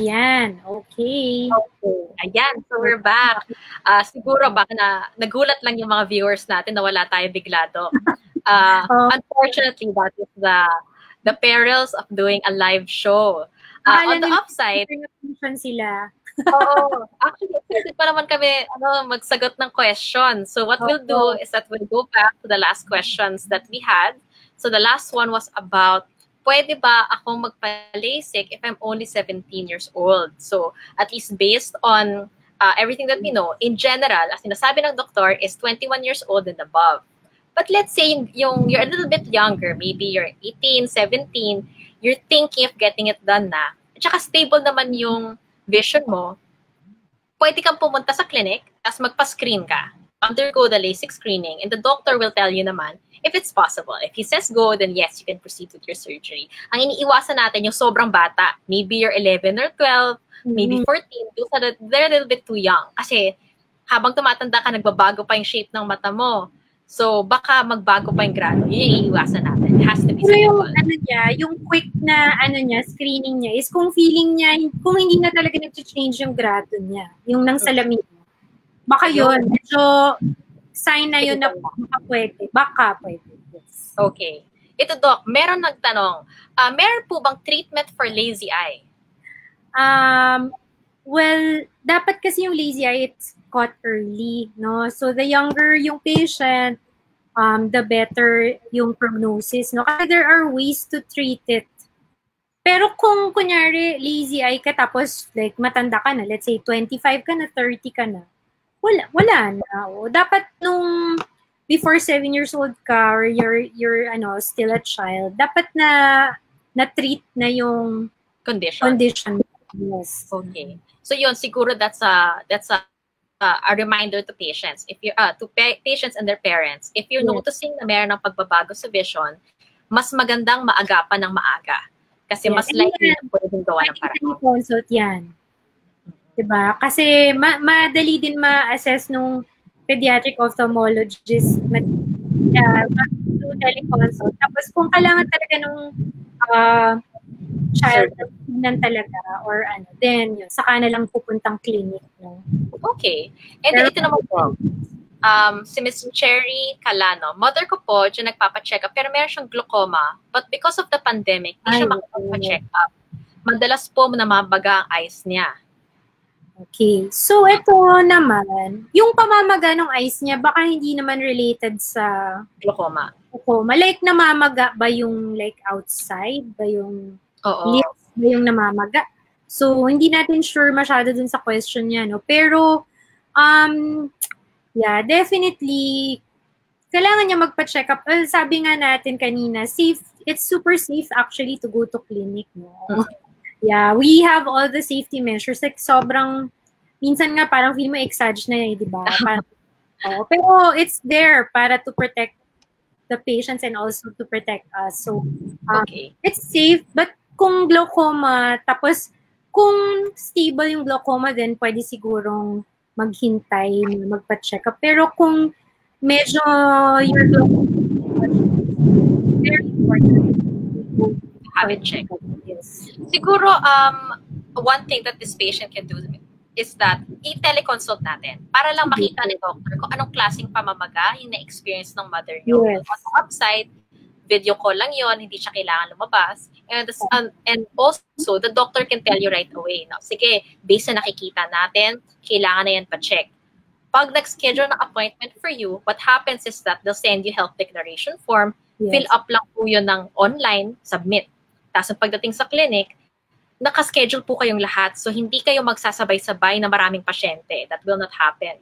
Yan, okay. Okay. Ayan, so we're back. Siguro baka nagulat lang yung mga viewers natin na wala tayo biglado. Unfortunately, that is the perils of doing a live show. On the upside, sila. Actually, excited pa naman kami magsagot ng questions. So what we'll do is that we'll go back to the last questions that we had. So the last one was about, pwede ba akong magpa-LASIK if I'm only 17 years old? So at least based on everything that we know, in general, as sinasabi ng doktor, is 21 years old and above. But let's say you're a little bit younger, maybe you're 18, 17, you're thinking of getting it done na, at saka stable naman yung vision mo, pwede kang pumunta sa clinic, tapos magpa-screen ka, undergo the LASIK screening, and the doctor will tell you naman if it's possible. If he says go, then yes, you can proceed with your surgery. Ang iniiwasan natin yung sobrang bata. Maybe you're 11 or 12, maybe 14. They're a little bit too young. Kasi habang tumatanda ka, nagbabago pa yung shape ng mata mo. So, baka magbago pa yung grado. Yun yung iiwasan natin. It has to be simple. Yung quick na screening niya is kung feeling niya, kung hindi na talaga nag-change yung grado niya, yung nang salamin niya. Baka yun. So, sign na yun na baka pwede. Yes. Okay. Ito, Doc, meron nagtanong, meron po bang treatment for lazy eye? Well, dapat kasi yung lazy eye, it's caught early, no? So, the younger yung patient, the better yung prognosis, no? Kasi there are ways to treat it. Pero kung, kunyari, lazy eye ka, tapos, like, matanda ka na, let's say, 25 ka na, 30 ka na, wala na. O, dapat nung before 7 years old ka or you're still a child, dapat na treat na yung condition. Yes. Okay. So yun, siguro that's a reminder to patients. If you to patients and their parents, if you're noticing na meron ng pagbabago sa vision, mas magandang maagapan ng maaga. Kasi mas likely na pwedeng gawa ng paraan. Consult yan. Diba? Kasi madali din ma-assess nung pediatric ophthalmologist teleconsult. Tapos kung kailangan talaga nung child na talaga or then yun, saka na lang pupuntang clinic. No? Okay. And then ito naman po, si Ms. Cherry Calano, mother ko po, dyan nagpapacheck up, pero meron siyang glaucoma. But because of the pandemic, hindi siya makapagpacheck up. Madalas po namabaga ang eyes niya. Okay. So, ito naman, yung pamamaga ng eyes niya, baka hindi naman related sa glaucoma. Like, namamaga ba yung like outside? Ba yung lips ba yung namamaga? So, hindi natin sure masyado dun sa question niya, no? Pero, yeah, definitely, kailangan niya magpa-check up. Sabi nga natin kanina, safe, it's super safe actually to go to clinic, no? Yeah, we have all the safety measures. Like, sobrang, minsan nga parang feel mo exage na di ba? Pero it's there para to protect the patients and also to protect us. So, it's safe. But kung glaucoma, tapos kung stable yung glaucoma, then pwede sigurong maghintay, magpa-check up. Pero kung medyo your glaucoma, very important. Have it checked. Yes. Siguro, one thing that this patient can do is that i-teleconsult natin para lang makita ni doctor kung anong klaseng pamamaga yung na-experience ng mother niyo. Yes. On the upside, video call lang yon, hindi siya kailangan lumabas. And also, the doctor can tell you right away, no? Sige, based sa nakikita natin, kailangan na yan pa-check. Pag nag-schedule ng appointment for you, what happens is that they'll send you health declaration form, fill up lang po yun ng online, submit. Tapos pagdating sa clinic, nakaschedule po kayong lahat. So, hindi kayo magsasabay-sabay na maraming pasyente. That will not happen.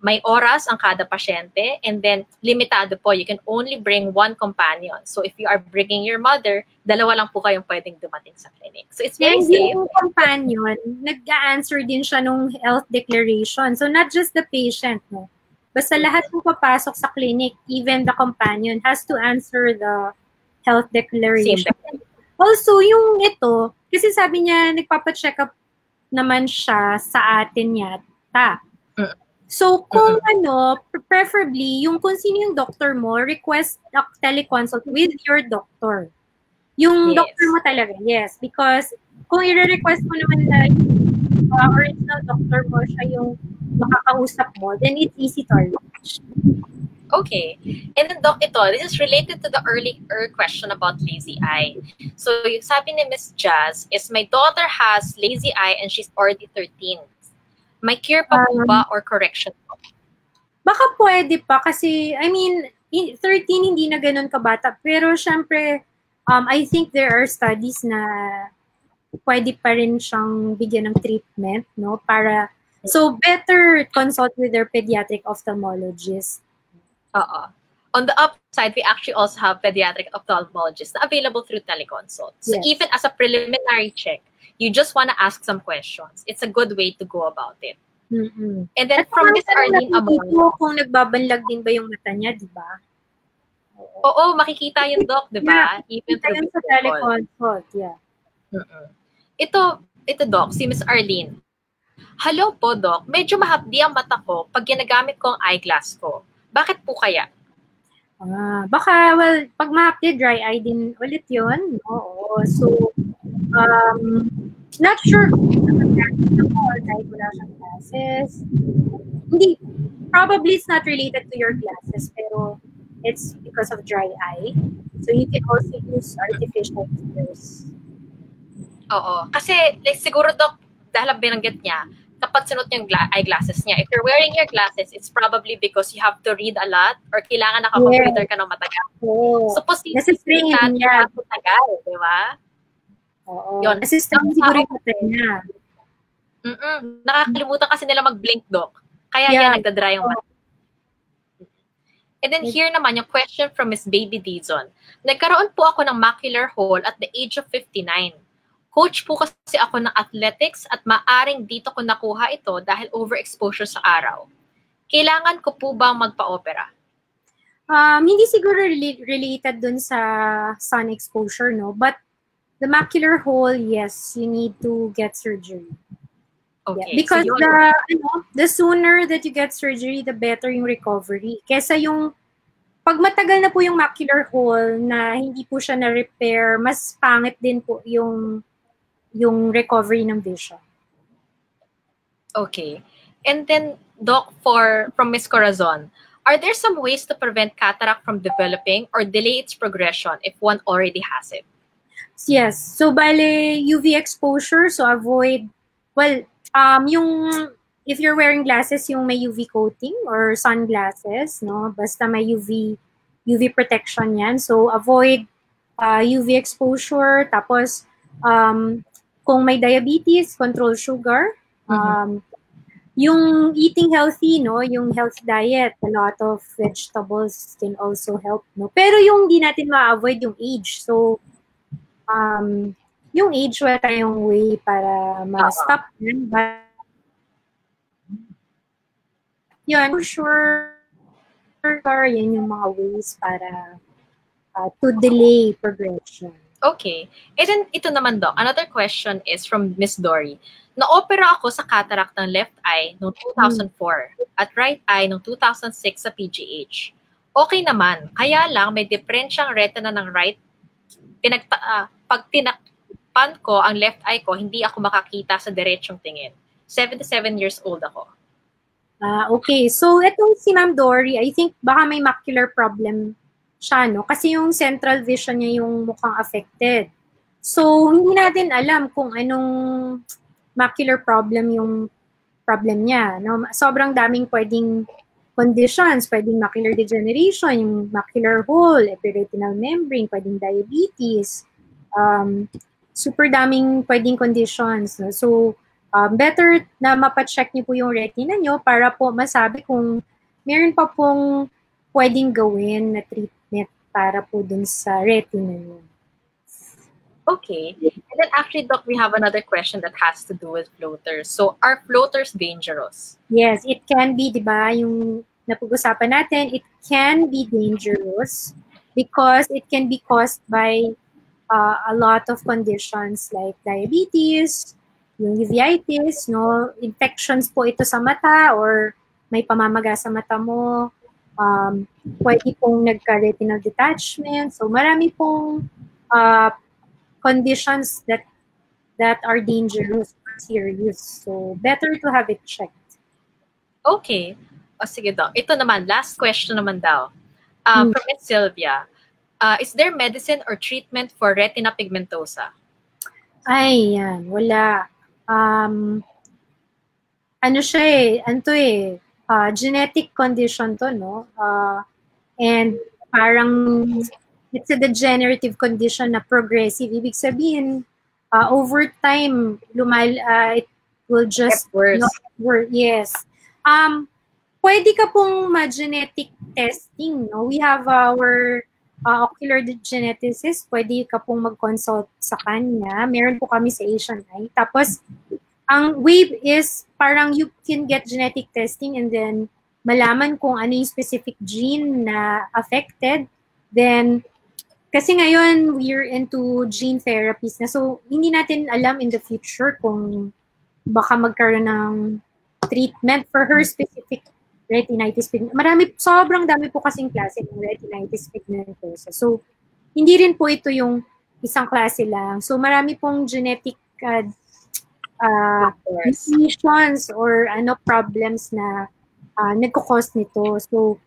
May oras ang kada pasyente and then limitado po. You can only bring one companion. So, if you are bringing your mother, dalawa lang po kayong pwedeng dumating sa clinic. So, it's very safe. Yung companion, nag-a-answer din siya nung health declaration. So, not just the patient, no? Basta lahat ng papasok sa clinic, even the companion, has to answer the health declaration. Also, yung ito, kasi sabi niya, nagpapacheck up naman siya sa atin yata. So, kung preferably, yung kung sino yung doctor mo, request a teleconsult with your doctor. Yung Yes. doctor mo talaga, yes. Because kung i-request mo naman na yung original doctor mo, siya yung makakausap mo, then it's easy to arrange. Okay. And then, Doc, this is related to the earlier question about lazy eye. So, yung sabi ni Miss Jazz is, my daughter has lazy eye and she's already 13. May cure pa po ba or correction po? Baka pwede pa kasi, I mean, 13 hindi na ganun kabata. Pero syempre, I think there are studies na pwede pa rin siyang bigyan ng treatment, no? So, better consult with their pediatric ophthalmologist. On the upside, we actually also have pediatric ophthalmologists na available through teleconsult. So Yes. even as a preliminary check, you just want to ask some questions. It's a good way to go about it. Mm-hmm. And then from Miss Arlene Amor, kung nagbabanlag din ba yung mata niya, di ba? Oo, makikita yung Doc, di ba? Yeah, even through sa teleconsult, yeah. Ito Doc, si Miss Arlene. Hello po, Doc. Medyo mahapdi ang mata ko pag ginagamit ko ang eyeglass ko. Bakit po kaya? Baka, well, pag mahapdi, dry eye din ulit yun. Oo. So, not sure kung nag-glasses ako or dahil wala siyang glasses. Hindi. Probably it's not related to your glasses, pero it's because of dry eye. So, you can also use artificial tears. Oo. Kasi, like, siguro, Doc, dahil binanggit niya, kapag sinuot yung eyeglasses niya, if you're wearing your glasses, it's probably because you have to read a lot or kailangan nakapag-reader ka ng matagal. Oh. So, posibleng ka matagal, di ba? Oo. Yun. Assistant siguro yung mata niya. Nakakalimutan kasi nila mag-blink, Doc. Kaya yan, nagdadry yung mata. And then here naman, yung question from Miss Baby Dizon. Nagkaroon po ako ng macular hole at the age of 59. Coach po kasi ako ng athletics at maaring dito ko nakuha ito dahil overexposure sa araw. Kailangan ko po bang magpa-opera? Hindi siguro related dun sa sun exposure, no? But the macular hole, yes, you need to get surgery. Okay. Yeah. Because so the sooner that you get surgery, the better yung recovery. Kesa yung pag matagal na po yung macular hole na hindi po siya na-repair, mas pangit din po yung recovery ng vision. Okay. And then, Doc, from Ms. Corazon, are there some ways to prevent cataract from developing or delay its progression if one already has it? Yes. So, bale, UV exposure, so avoid, well, if you're wearing glasses, yung may UV coating or sunglasses, no? Basta may UV protection yan. So, avoid UV exposure. Tapos, kung may diabetes, control sugar. Yung eating healthy, no? Yung healthy diet, a lot of vegetables can also help, no? Pero yung di natin ma-avoid yung age. So, yung age, wala tayong way para ma-stop yan. But, yun, for sure, yan yung mga ways para to delay progression. Okay. And then, ito naman, Doc. Another question is from Miss Dory. Na-opera ako sa cataract ng left eye noong 2004 at right eye noong 2006 sa PGH. Okay naman. Kaya lang, may diferensyang retina ng right. Pag tinakpan ko ang left eye ko, hindi ako makakita sa diretsong tingin. 77 years old ako. Okay. So, itong si Ma'am Dory, I think baka may macular problem siya, no? Kasi yung central vision niya yung mukhang affected. So, hindi natin alam kung anong macular problem yung problem niya, no? Sobrang daming pwedeng conditions, pwedeng macular degeneration, yung macular hole, epiretinal membrane, pwedeng diabetes, super daming pwedeng conditions, no? So, better na mapacheck niyo po yung retina niyo para po masabi kung meron pa pong pwedeng gawin na treatment para po dun sa retina niyo. Okay. And then actually, Doc, we have another question that has to do with floaters. So, are floaters dangerous? Yes, it can be, di ba? Yung napag-usapan natin, it can be dangerous because it can be caused by a lot of conditions like diabetes, yung uveitis, no? Infections po ito sa mata or may pamamaga sa mata mo. Pwede pong nagka-retinal detachment. So, marami pong conditions that are dangerous or serious. So, better to have it checked. Okay. O sige, Doc. Ito naman, last question naman daw. From Ms. Sylvia, is there medicine or treatment for retina pigmentosa? Ay, yan. Wala. Ano siya genetic condition to, no? And parang it's a degenerative condition na progressive. Ibig sabihin, over time, it will just not work. Yes. Pwede ka pong ma-genetic testing, no? We have our ocular geneticist. Pwede ka pong mag-consult sa kanya. Meron po kami sa Asian Eye. Tapos, ang wave is parang you can get genetic testing and then malaman kung ano yung specific gene na affected. Then, kasi ngayon, we're into gene therapies na. So, hindi natin alam in the future kung baka magkaroon ng treatment for her specific retinitis pigmentosa. Sobrang dami po kasing klase ng retinitis pigmentosa. So, hindi rin po ito yung isang klase lang. So, marami pong genetic conditions or problems na nagko-cause nito. So,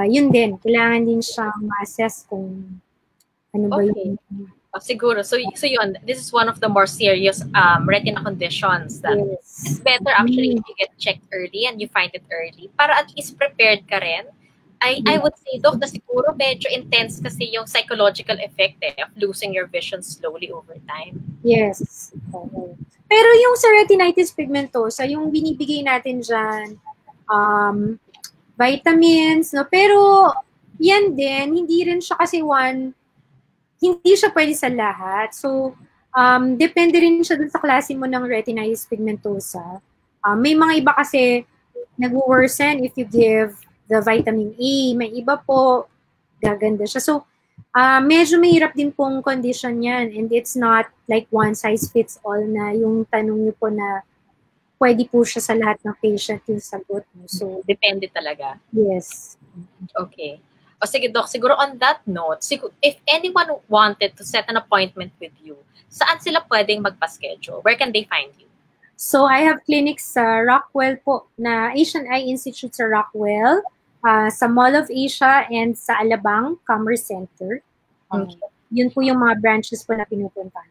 yun din. Kailangan din siyang ma-assess kung ano ba yun. Siguro. So yun, this is one of the more serious retina conditions that it's better actually if you get checked early and you find it early para at least prepared ka rin. I would say, Doc, na siguro medyo intense kasi yung psychological effect of losing your vision slowly over time. Yes. Pero yung sa retinitis pigmentosa, yung binibigay natin dyan, vitamins, no? Pero yan din, hindi rin siya kasi hindi siya pwede sa lahat. So, depende rin siya dun sa klase mo ng retinitis pigmentosa. May mga iba kasi nag-worsen if you give the vitamin A. May iba po, gaganda siya. So, medyo mahirap din pong condition yan. And it's not like one size fits all na yung tanong niyo po na pwede po siya sa lahat ng patient yung sagot mo. So, depende talaga. Yes. Okay. O sige, Doc, siguro on that note, if anyone wanted to set an appointment with you, saan sila pwedeng magpa-schedule? Where can they find you? So, I have clinics sa Rockwell po, na Asian Eye Institute sa Rockwell, sa Mall of Asia, and sa Alabang Commerce Center. Yun po yung mga branches po na pinupuntahan.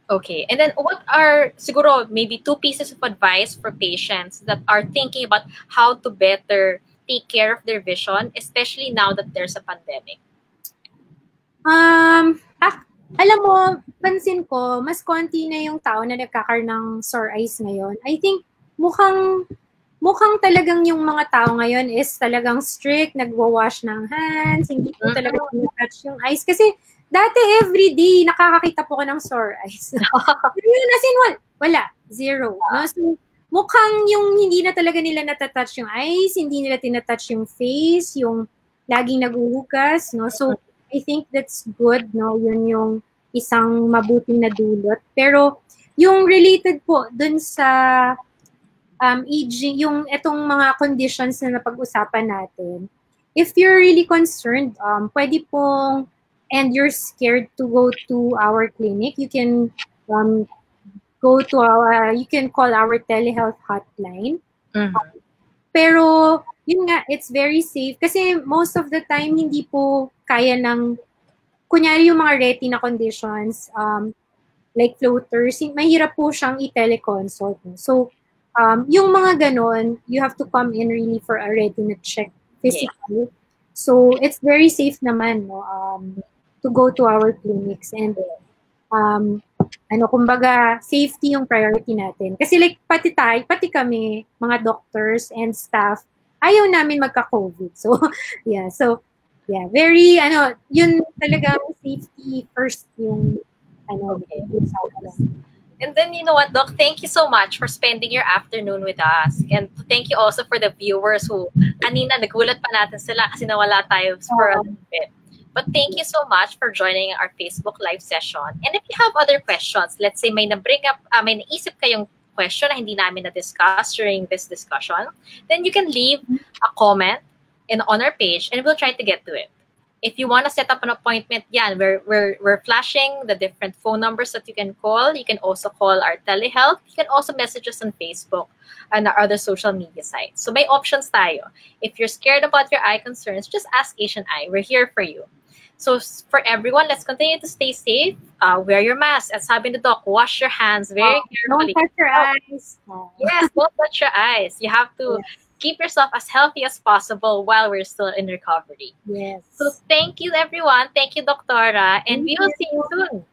Okay. And then what are, siguro, maybe 2 pieces of advice for patients that are thinking about how to better take care of their vision, especially now that there's a pandemic? Alam mo, pansin ko, mas konti na yung tao na nagkakaroon ng sore eyes ngayon. I think mukhang talagang yung mga tao ngayon is talagang strict, nagwawash ng hands, hindi po talaga touch yung eyes. Kasi dati everyday, nakakakita po ko ng sore eyes. Wala, zero. No? So, mukhang yung hindi na talaga nila natatouch yung eyes, hindi nila tinatouch yung face, yung laging naguhugas. No? So, I think that's good. No? Yun yung isang mabuting na dulot. Pero, yung related po dun sa aging, yung itong mga conditions na napag-usapan natin, if you're really concerned, pwede pong, and you're scared to go to our clinic, you can you can call our telehealth hotline. Pero, yun nga, it's very safe. Kasi most of the time, hindi po kaya ng, kunyari yung mga retina conditions, like floaters, mahirap po siyang i-teleconsult. So, yung mga ganon, you have to come in really for a retina check physically. Yeah. So, it's very safe naman, no, to go to our clinics. And, kumbaga, safety yung priority natin. Kasi like, pati kami, mga doctors and staff, ayaw namin magka-COVID. So, yeah. So, yeah. Very, yun talaga safety first yung, And then, you know what, Doc, thank you so much for spending your afternoon with us. And thank you also for the viewers who, kanina, nagulat pa natin sila kasi nawala tayo for a little bit. But thank you so much for joining our Facebook Live session. And if you have other questions, let's say may naisip kayong question na hindi namin na-discuss during this discussion, then you can leave a comment on our page and we'll try to get to it. If you want to set up an appointment, we're flashing the different phone numbers that you can call. You can also call our telehealth. You can also message us on Facebook and our other social media sites. So may options tayo. If you're scared about your eye concerns, just ask Asian Eye. We're here for you. So for everyone, let's continue to stay safe. Wear your mask. As sabi ni Doc, wash your hands very carefully. Don't touch your eyes. Yes, don't touch your eyes. You have to keep yourself as healthy as possible while we're still in recovery. Yes. So thank you, everyone. Thank you, Doctora. And we will see you soon.